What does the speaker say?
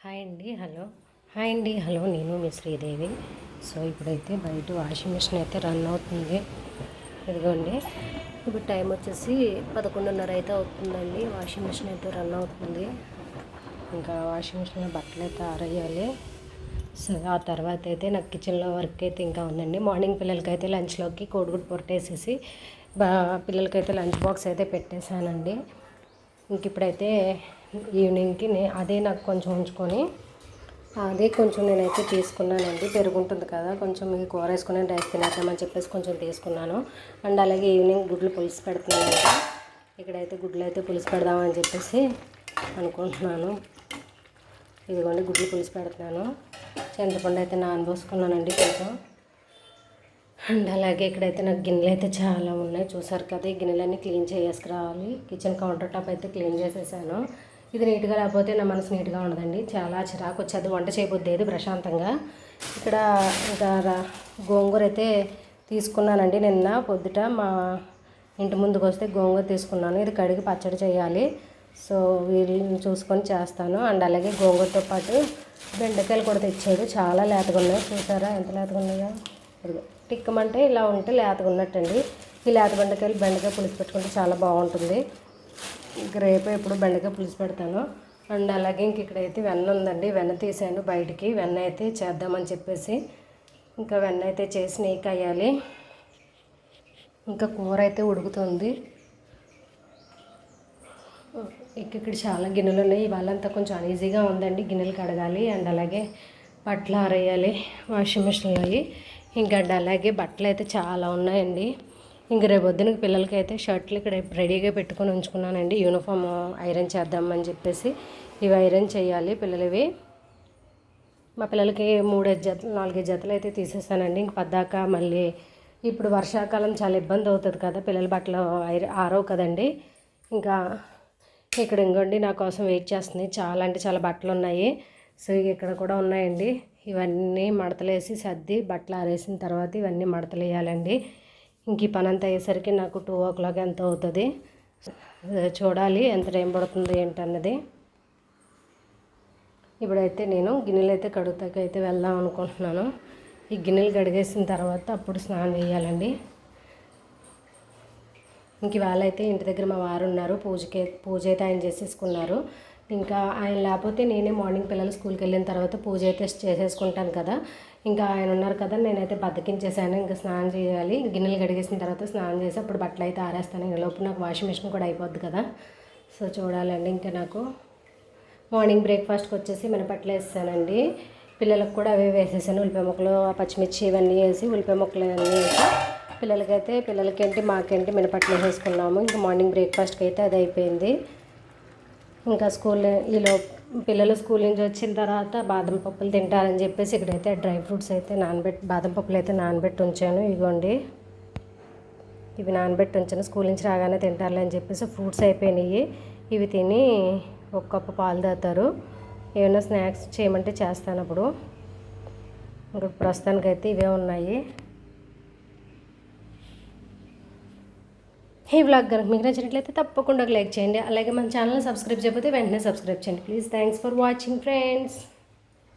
Hi అండి hello నేను మీ Sridevi. So ఇప్పుడైతే బయట వాషింగ్ మిషన్ అయితే రన్ అవుతుంది. ఇదిగోండి, ఇప్పుడు టైం వచ్చేసి 11:30 అయితే అవుతుందండి. వాషింగ్ మిషన్ అయితే రన్ అవుతుంది. ఇంకా వాషింగ్ మిషన్లో బట్టలు అయితే ఆరేయాలి. సో ఆ తర్వాత అయితే నాకు కిచెన్లో వర్క్ అయితే ఇంకా ఉందండి. మార్నింగ్ పిల్లలకైతే లంచ్లోకి కోడిగుడ్డు పొరటేసేసి పిల్లలకైతే లంచ్ బాక్స్ అయితే పెట్టేశానండి. ఇంక ఇప్పుడైతే ఈవినింగ్కి అదే నాకు కొంచెం ఉంచుకొని అదే కొంచెం నేనైతే తీసుకున్నానండి. పెరుగుంటుంది కదా, కొంచెం ఈ కూర వేసుకుని రైస్ తినేద్దామని చెప్పేసి కొంచెం తీసుకున్నాను. అండ్ అలాగే ఈవినింగ్ గుడ్లు పులుసు పెడుతున్నానండి. ఇక్కడైతే గుడ్లు అయితే పులుసు పెడదామని చెప్పేసి అనుకుంటున్నాను. ఇదిగోండి గుడ్లు పులుసు పెడుతున్నాను. చింతపండు అయితే నానబోసుకున్నానండి కొంచెం. అండ్ అలాగే ఇక్కడైతే నాకు గిన్నెలు అయితే చాలా ఉన్నాయి, చూసారు కదా. ఈ గిన్నెలన్నీ క్లీన్ చేసుకురావాలి. కిచెన్ కౌంటర్ టాప్ అయితే క్లీన్ చేసేసాను. ఇది నీట్గా లేకపోతే నా మనసు నీట్గా ఉండదండి, చాలా చిరాకు వచ్చేది, వంట చేయబోద్దేది ప్రశాంతంగా. ఇక్కడ ఇంకా గోంగూర అయితే తీసుకున్నానండి. నిన్న పొద్దుట మా ఇంటి ముందుకు వస్తే గోంగూర తీసుకున్నాను. ఇది కడిగి పచ్చడి చేయాలి. సో వీళ్ళని చూసుకొని చేస్తాను. అండ్ అలాగే గోంగూరతో పాటు బెండకాయలు కూడా తెచ్చాడు, చాలా లేతగా ఉన్నాయి. చూసారా ఎంత లేతగా ఉన్నాయో. టిక్కమంటే ఇలా ఉంటే లేతగా ఉన్నట్టండి. ఈ లేత బెండకాయ పులుసు పెట్టుకుంటే చాలా బాగుంటుంది. ఇంక రేపు ఎప్పుడు బెండకాయ పులుసు పెడతాను. అండ్ అలాగే ఇంక ఇక్కడైతే వెన్న ఉందండి. వెన్న తీసాను బయటికి. వెన్న అయితే చేద్దామని చెప్పేసి ఇంకా వెన్న అయితే చేసి నెయ్యి కయ్యాలి. ఇంకా కూర అయితే ఉడుకుతుంది. ఇక్కడ చాలా గిన్నెలు ఉన్నాయి. ఇవాళంతా కొంచెం అనీజీగా ఉందండి. గిన్నెలు కడగాలి అండ్ అలాగే బట్టలు ఆరేయాలి వాషింగ్ మిషన్లో. ఇంకా అలాగే బట్టలు అయితే చాలా ఉన్నాయండి. ఇంక రేపు పొద్దునకి పిల్లలకి అయితే షర్ట్లు ఇక్కడ రెడీగా పెట్టుకొని ఉంచుకున్నానండి. యూనిఫామ్ ఐరన్ చేద్దామని చెప్పేసి ఇవి ఐరన్ చేయాలి పిల్లలవి. మా పిల్లలకి 3-5 జతలు 4-5 జతలు అయితే తీసేసానండి. ఇంక పద్దాక మళ్ళీ ఇప్పుడు వర్షాకాలం చాలా ఇబ్బంది అవుతుంది కదా, పిల్లల బట్టలు ఆరవు కదండి. ఇంకా ఇక్కడ ఇంకోండి నా కోసం వెయిట్ చేస్తుంది. చాలా అంటే చాలా బట్టలు ఉన్నాయి. సో ఇక్కడ కూడా ఉన్నాయండి. ఇవన్నీ మడతలేసి సర్ది బట్టలు ఆరేసిన తర్వాత ఇవన్నీ మడతలు వేయాలండి. ఇంక ఈ పని అంతా అయ్యేసరికి నాకు 2 o'clock ఎంత అవుతుంది. చూడాలి ఎంత టైం పడుతుంది ఏంటన్నది. ఇప్పుడైతే నేను గిన్నెలు అయితే కడుగుతాకైతే వెళ్దాం అనుకుంటున్నాను. ఈ గిన్నెలు కడిగేసిన తర్వాత అప్పుడు స్నానం చేయాలండి. ఇంక ఇవాళ అయితే ఇంటి దగ్గర మా వారు ఉన్నారు. పూజ అయితే ఆయన చేసేసుకున్నారు. ఇంకా ఆయన లేకపోతే నేనే మార్నింగ్ పిల్లలు స్కూల్కి వెళ్ళిన తర్వాత పూజ అయితే చేసేసుకుంటాను కదా. ఇంకా ఆయన ఉన్నారు కదా, నేనైతే బద్దకించేసాను. ఇంకా స్నానం చేయాలి. గిన్నెలు కడిగేసిన తర్వాత స్నానం చేసి అప్పుడు బట్టలు అయితే ఆరేస్తాను. ఈ లోపు నాకు వాషింగ్ మిషన్ కూడా అయిపోద్ది కదా. సో చూడాలండి. ఇంకా నాకు మార్నింగ్ బ్రేక్ఫాస్ట్కి వచ్చేసి మినపట్లు వేసానండి. పిల్లలకు కూడా అవే వేసేసాను. ఉల్లిపాయ ముక్కలు పచ్చిమిర్చి ఇవన్నీ వేసి ఉల్లిపాయ ముక్కలు ఇవన్నీ వేసి పిల్లలకేంటి మాకేంటి మినపట్లు వేసేసుకున్నాము. ఇంకా మార్నింగ్ బ్రేక్ఫాస్ట్కి అయితే అది అయిపోయింది. ఇంకా పిల్లలు స్కూల్ నుంచి వచ్చిన తర్వాత బాదం పప్పులు తింటారని చెప్పేసి ఇక్కడైతే డ్రై ఫ్రూట్స్ అయితే బాదం పప్పులు అయితే నానబెట్టి ఉంచాను. ఇదిగోండి, ఇవి నానబెట్టి ఉంచాను. స్కూల్ నుంచి రాగానే తింటారులే అని చెప్పేసి ఫ్రూట్స్ అయిపోయినాయి. ఇవి తిని 1 కప్పు పాలు తాగుతారు. ఏమైనా స్నాక్స్ చేయమంటే చేస్తాను అప్పుడు. ఇంకా ప్రస్తుతానికైతే ఇవే ఉన్నాయి. ఈ వ్లాగ్ కనుక మీకు నచ్చినట్లయితే తప్పకుండా లైక్ చేయండి. అలాగే మన ఛానల్ సబ్స్క్రైబ్ చేయకపోతే వెంటనే సబ్స్క్రైబ్ చేయండి please. Thanks for watching friends.